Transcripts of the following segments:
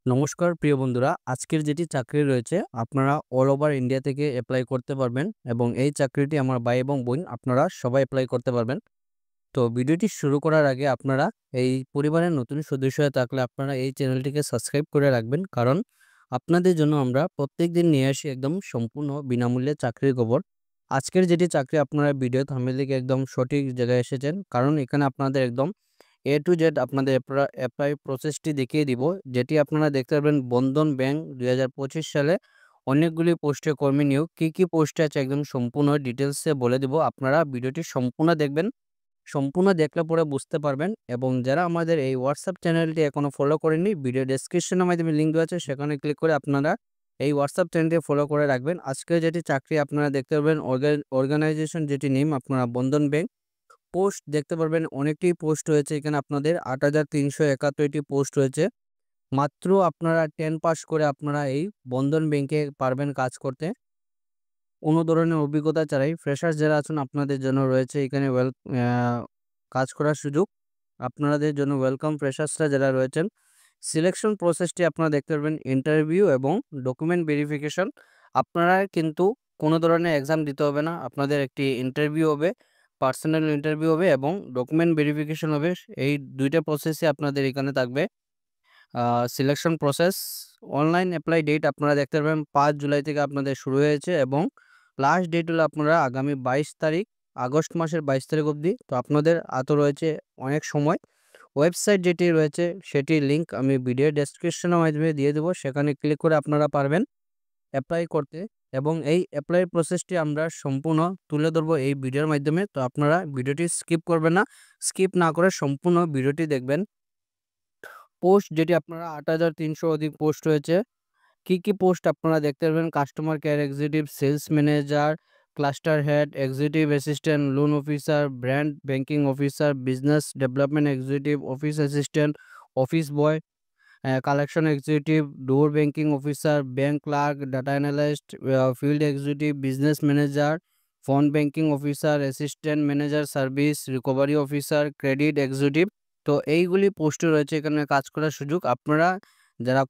নমস্কার প্রিয় বন্ধুরা, আজকের যেটি চাকরি রয়েছে আপনারা অল ওভার ইন্ডিয়া থেকে অ্যাপ্লাই করতে পারবেন এবং এই চাকরিটি আমার ভাই এবং বোন আপনারা সবাই অ্যাপ্লাই করতে পারবেন। তো ভিডিওটি শুরু করার আগে আপনারা এই পরিবারের নতুন সদস্য হয়ে থাকলে আপনারা এই চ্যানেলটিকে সাবস্ক্রাইব করে রাখবেন, কারণ আপনাদের জন্য আমরা প্রত্যেকদিন নিয়ে আসি একদম সম্পূর্ণ বিনামূল্যে চাকরির খবর। আজকের যেটি চাকরি আপনারা ভিডিও থাম্বনেল থেকে একদম সঠিক জায়গায় এসেছেন, কারণ এখানে আপনাদের একদম এ টু জেড আপনাদের অ্যাপ্লাই প্রসেসটি দেখিয়ে দিব, যেটি আপনারা দেখতে পারবেন বন্ধন ব্যাংক 2025 সালে অনেকগুলি পোস্টে কর্মী নিয়োগ। কী পোস্টে আছে একদম সম্পূর্ণ ডিটেলসে বলে দিব। আপনারা ভিডিওটি সম্পূর্ণ দেখবেন, সম্পূর্ণ দেখলে পরে বুঝতে পারবেন। এবং যারা আমাদের এই হোয়াটসঅ্যাপ চ্যানেলটি এখনও ফলো করেননি, ভিডিও ডেসক্রিপশনের মাধ্যমে লিঙ্ক দেওয়া আছে, সেখানে ক্লিক করে আপনারা এই হোয়াটসঅ্যাপ চ্যানেলটি ফলো করে রাখবেন। আজকে যেটি চাকরি আপনারা দেখতে পারবেন অর্গানাইজেশন যেটি নেম আপনারা বন্ধন ব্যাংক। পোস্ট দেখতে পারবেন অনেকটি পোস্ট রয়েছে এখানে, আপনাদের ৮৩৭১টি পোস্ট রয়েছে। মাত্র আপনারা 10 পাস করে আপনারা এই বন্ধন ব্যাংকে পারবেন কাজ করতে। কোনো ধরনের অভিজ্ঞতা ছাড়াই ফ্রেশার্স যারা আছেন আপনাদের জন্য রয়েছে এখানে কাজ করার সুযোগ। আপনাদের জন্য ওয়েলকাম ফ্রেশার্সরা যারা রয়েছেন। সিলেকশন প্রসেসটি আপনারা দেখতে পারবেন ইন্টারভিউ এবং ডকুমেন্ট ভেরিফিকেশন। আপনারা কিন্তু কোনো ধরনের এক্সাম দিতে হবে না, আপনাদের একটি ইন্টারভিউ হবে, পার্সোনাল ইন্টারভিউ হবে এবং ডকুমেন্ট ভেরিফিকেশন হবে। এই দুইটা প্রসেসই আপনাদের এখানে থাকবে। Selection process online apply date আপনারা দেখতে পারবেন 5 জুলাই থেকে আপনাদের শুরু হয়েছে এবং লাস্ট ডেট হলো আপনারা আগামী 22 তারিখ, আগস্ট মাসের 22 তারিখ অবধি। তো আপনাদের হাতে রয়েছে অনেক সময়। ওয়েবসাইট যেটি রয়েছে সেটির লিঙ্ক আমি ভিডিও ডেসক্রিপশনের মাধ্যমে দিয়ে দেবো, সেখানে ক্লিক করে আপনারা পারবেন অ্যাপ্লাই করতে। এবং এই অ্যাপ্লাই প্রসেসটি আমরা সম্পূর্ণ তুলে ধরবো এই ভিডিওর মাধ্যমে। তো আপনারা ভিডিওটি স্কিপ করবেন না, স্কিপ না করে সম্পূর্ণ ভিডিওটি দেখবেন। পোস্ট যেটি আপনারা ৮৩০০ অধিক পোস্ট রয়েছে। কি পোস্ট আপনারা দেখতে পারবেন? Customer care executive, sales manager, cluster head, executive assistant, loan officer, brand banking officer, business development executive, office assistant, office boy, collection executive, door banking officer, bank clerk, data analyst, field executive, business manager, phone banking officer, assistant manager service, recovery officer, credit executive. তো এইগুলি পোস্টে রয়েছে এখানে কাজ করার সুযোগ। আপনারা যারা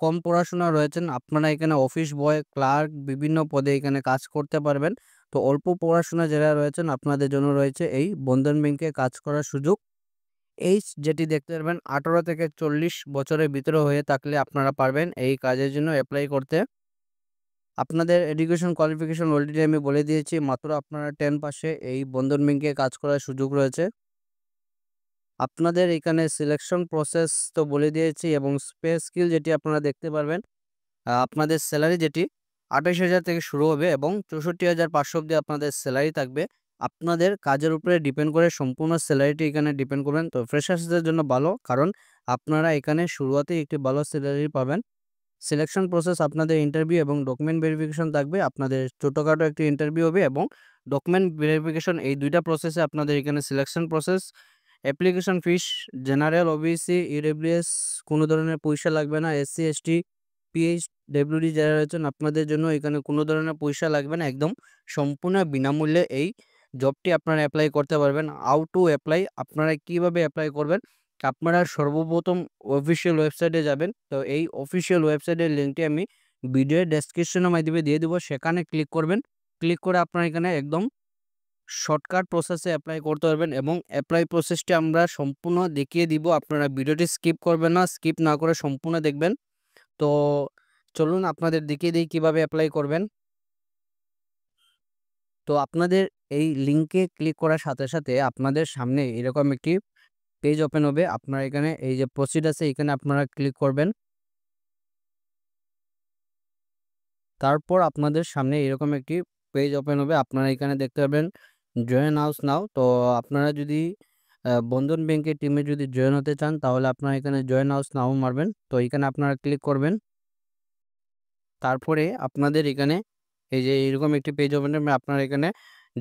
কম পড়াশোনা রয়েছেন আপনারা এখানে অফিস বয়, ক্লার্ক বিভিন্ন পদে এখানে কাজ করতে পারবেন। তো অল্প পড়াশোনা যারা রয়েছেন আপনাদের জন্য রয়েছে এই বন্ধন ব্যাংকে কাজ করার সুযোগ। এইজ যেটি দেখতে পারবেন 18 থেকে 40 বছরের ভিতরে হয়ে থাকলে আপনারা পারবেন এই কাজের জন্য অ্যাপ্লাই করতে। আপনাদের এডুকেশন কোয়ালিফিকেশন অলরেডি আমি বলে দিয়েছি, মাত্র আপনারা 10 পাশে এই বন্ধন ব্যাংকে কাজ করার সুযোগ রয়েছে। আপনাদের এখানে সিলেকশন প্রসেস তো বলে দিয়েছি এবং পে স্কেল যেটি আপনারা দেখতে পারবেন। আপনাদের স্যালারি যেটি ২৮,০০০ থেকে শুরু হবে এবং ৬৪,৫০০ অবধি আপনাদের স্যালারি থাকবে। আপনাদের কাজের উপরে ডিপেন্ড করে সম্পূর্ণ স্যালারিটি এখানে ডিপেন্ড করবেন। তো ফ্রেশার্সদের জন্য ভালো, কারণ আপনারা এখানে শুরুতেই একটি ভালো স্যালারি পাবেন। সিলেকশন প্রসেস আপনাদের ইন্টারভিউ এবং ডকুমেন্ট ভেরিফিকেশন থাকবে। আপনাদের ছোটোখাটো একটি ইন্টারভিউ হবে এবং ডকুমেন্ট ভেরিফিকেশন, এই দুইটা প্রসেসে আপনাদের এখানে selection process. Application fees general, OBC, EWS কোনো ধরনের পয়সা লাগবে না। এসসি, এসটি, পিএইচডব্লিউডি যারা রয়েছেন আপনাদের জন্য এখানে কোনো ধরনের পয়সা লাগবে না, একদম সম্পূর্ণ বিনামূল্যে এই জবটি আপনারা অ্যাপ্লাই করতে পারবেন। হাউ টু অ্যাপ্লাই, আপনারা কিভাবে অ্যাপ্লাই করবেন? আপনারা সর্বপ্রথম অফিসিয়াল ওয়েবসাইটে যাবেন। তো এই অফিসিয়াল ওয়েবসাইটের লিঙ্কটি আমি ভিডিও ডেসক্রিপশনের মাধ্যমে দিয়ে দেবো, সেখানে ক্লিক করবেন। ক্লিক করে আপনারা এখানে একদম শর্টকাট প্রসেসে অ্যাপ্লাই করতে পারবেন এবং অ্যাপ্লাই প্রসেসটি আমরা সম্পূর্ণ দেখিয়ে দিব। আপনারা ভিডিওটি স্কিপ করবেন না, স্কিপ না করে সম্পূর্ণ দেখবেন। তো চলুন আপনাদের দেখিয়ে দিই কীভাবে অ্যাপ্লাই করবেন। তো আপনাদের এই লিঙ্কে ক্লিক করার সাথে সাথে আপনাদের সামনে এরকম একটি পেজ ওপেন হবে। আপনারা এখানে এই যে প্রসিড আছে এখানে আপনারা ক্লিক করবেন। তারপর আপনাদের সামনে এরকম একটি পেজ ওপেন হবে। আপনারা এখানে দেখতে পাবেন জয়েন হাউস নাও। তো আপনারা যদি বন্ধন ব্যাংকের টিমে যদি জয়েন হতে চান তাহলে আপনারা এখানে জয়েন হাউস নাও মারবেন। তো এখানে আপনারা ক্লিক করবেন। তারপরে আপনাদের এখানে এই যে এরকম একটি পেজ ওপেন হবে। আপনারা এখানে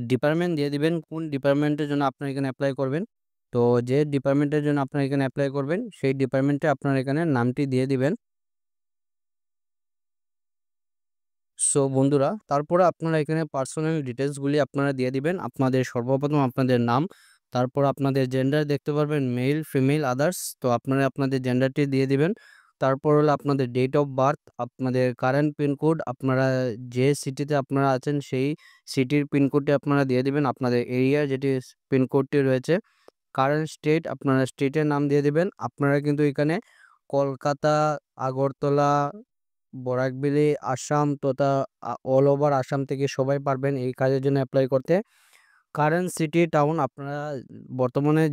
ডিপার্টমেন্ট দিয়ে দিবেন, কোন ডিপার্টমেন্টের জন্য আপনারা এখানে অ্যাপ্লাই করবেন। তো যে ডিপার্টমেন্টের জন্য আপনারা এখানে অ্যাপ্লাই করবেন সেই ডিপার্টমেন্টে আপনারা এখানে নামটি দিয়ে দিবেন। সো বন্ধুরা, তারপরে আপনারা এখানে পার্সোনাল ডিটেলসগুলি আপনারা দিয়ে দিবেন। আপনাদের সর্বপ্রথম আপনাদের নাম, তারপর আপনাদের জেন্ডার দেখতে পারবেন মেল, ফিমেল, আদার্স। তো আপনারা আপনাদের জেন্ডারটি দিয়ে দিবেন। তারপর হলো আপনাদের ডেট অফ বার্থ, আপনাদের কারেন্ট পিনকোড, আপনারা যে সিটিতে আপনারা আছেন সেই সিটির পিনকোডটি আপনারা দিয়ে দিবেন, আপনাদের এরিয়ার যেটি পিনকোডটি রয়েছে। কারেন্ট স্টেট, আপনারা স্টেটের নাম দিয়ে দিবেন। আপনারা কিন্তু এখানে কলকাতা, আগরতলা, বরাকভেলি, আসাম তথা অল ওভার আসাম থেকে সবাই পারবেন এই কাজের জন্য অ্যাপ্লাই করতে। কারেন্ট সিটি, টাউন আপনারা বর্তমানে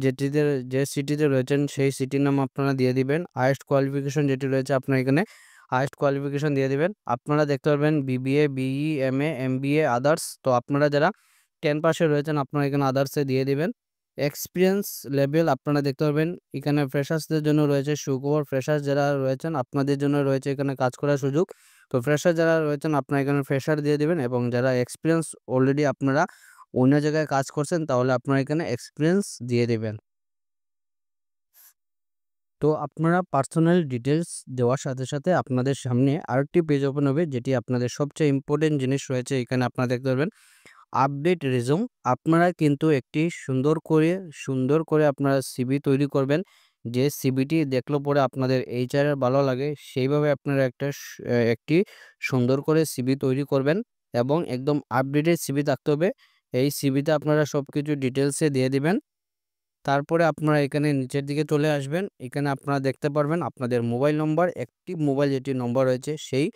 যে সিটিতে রয়েছেন সেই সিটির নাম আপনারা দিয়ে দিবেন। হাইয়েস্ট কোয়ালিফিকেশন যেটি রয়েছে আপনারা এখানে হাইয়েস্ট কোয়ালিফিকেশন দিয়ে দিবেন। আপনারা দেখতে পারবেন BBA, BE, MA, MBA, others. তো আপনারা যারা 10 পাশে রয়েছেন আপনারা এখানে আদার্সে দিয়ে দিবেন। এক্সপিরিয়েন্স লেভেল আপনারা দেখতে পারবেন এখানে ফ্রেশার্সদের জন্য রয়েছে সুখবর। ফ্রেশার্স যারা রয়েছেন আপনাদের জন্য রয়েছে এখানে কাজ করার সুযোগ। তো ফ্রেশার যারা রয়েছেন আপনারা এখানে ফ্রেশার দিয়ে দিবেন, এবং যারা এক্সপিরিয়েন্স অলরেডি আপনারা অন্য জায়গায় কাজ করছেন তাহলে আপনারা এখানে এক্সপিরিয়েন্স দিয়ে দেবেন। তো আপনারা পার্সোনাল ডিটেলস দেওয়ার সাথে সাথে আপনাদের সামনে আরেকটি পেজ ওপেন হবে, যেটি আপনাদের সবচেয়ে ইম্পর্টেন্ট জিনিস রয়েছে এখানে আপনারা দেখতে পারবেন আপডেট রেজুম। আপনারা কিন্তু একটি সুন্দর করে আপনারা সিভি তৈরি করবেন, যে সিভিটি দেখলে পরে আপনাদের এইচআর এর ভালো লাগে সেইভাবে আপনারা একটি সুন্দর করে সিভি তৈরি করবেন, এবং একদম আপডেটেড সিভি থাকতে হবে। এই সিভিতে আপনারা সবকিছু ডিটেলসে দিয়ে দিবেন। তারপরে আপনারা এখানে নিচের দিকে চলে আসবেন। এখানে আপনারা দেখতে পারবেন আপনাদের মোবাইল নম্বর, অ্যাক্টিভ মোবাইল যেটি নম্বর রয়েছে সেই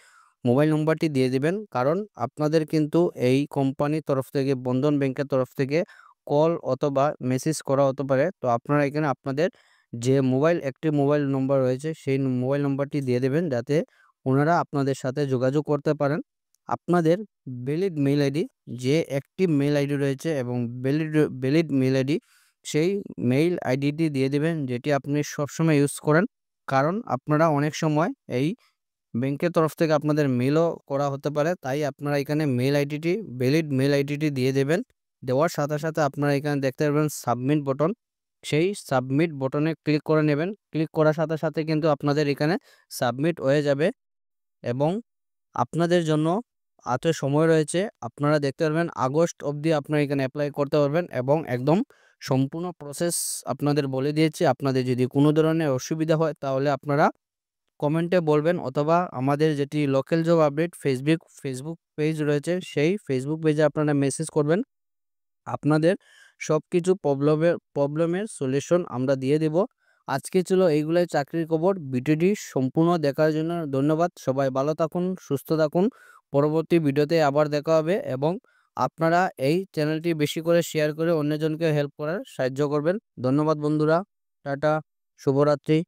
মোবাইল নম্বরটি দিয়ে দিবেন, কারণ আপনাদের কিন্তু এই কোম্পানির তরফ থেকে, বন্ধন ব্যাংকের তরফ থেকে কল অথবা মেসেজ করা হতে পারে। তো আপনারা এখানে আপনাদের যে অ্যাক্টিভ মোবাইল নম্বর রয়েছে সেই মোবাইল নম্বরটি দিয়ে দেবেন, যাতে ওনারা আপনাদের সাথে যোগাযোগ করতে পারেন। আপনাদের ভ্যালিড মেইল আইডি, যে অ্যাক্টিভ মেইল আইডি রয়েছে এবং ভ্যালিড মেইল আইডি, সেই মেইল আইডিটি দিয়ে দিবেন যেটি আপনি সবসময় ইউজ করেন, কারণ আপনারা অনেক সময় এই ব্যাংকের তরফ থেকে আপনাদের মেইলও করা হতে পারে। তাই আপনারা এখানে ভ্যালিড মেইল আইডিটি দিয়ে দেবেন। দেওয়ার সাথে সাথে আপনারা এখানে দেখতে পারবেন সাবমিট বটন, সেই সাবমিট বটনে ক্লিক করে নেবেন। ক্লিক করার সাথে সাথে কিন্তু আপনাদের এখানে সাবমিট হয়ে যাবে, এবং আপনাদের জন্য হাতে সময় রয়েছে। আপনারা দেখতে পারবেন আগস্ট অবধি আপনারা এখানে অ্যাপ্লাই করতে পারবেন, এবং একদম সম্পূর্ণ প্রসেস আপনাদের বলে দিয়েছি। আপনাদের যদি কোনো ধরনের অসুবিধা হয় তাহলে আপনারা কমেন্টে বলবেন, অথবা আমাদের যেটি local job update Facebook page রয়েছে সেই ফেসবুক পেজে আপনারা মেসেজ করবেন। আপনাদের সবকিছু প্রবলেমের সলিউশন আমরা দিয়ে দেব। আজকে ছিল এইগুলাই চাকরির খবর। ভিডিওটি সম্পূর্ণ দেখার জন্য ধন্যবাদ। সবাই ভালো থাকুন, সুস্থ থাকুন। পরবর্তী ভিডিওতে আবার দেখা হবে, এবং আপনারা এই চ্যানেলটি বেশি করে শেয়ার করে অন্যজনকে হেল্প করার সাহায্য করবেন। ধন্যবাদ বন্ধুরা, টাটা, শুভরাত্রি।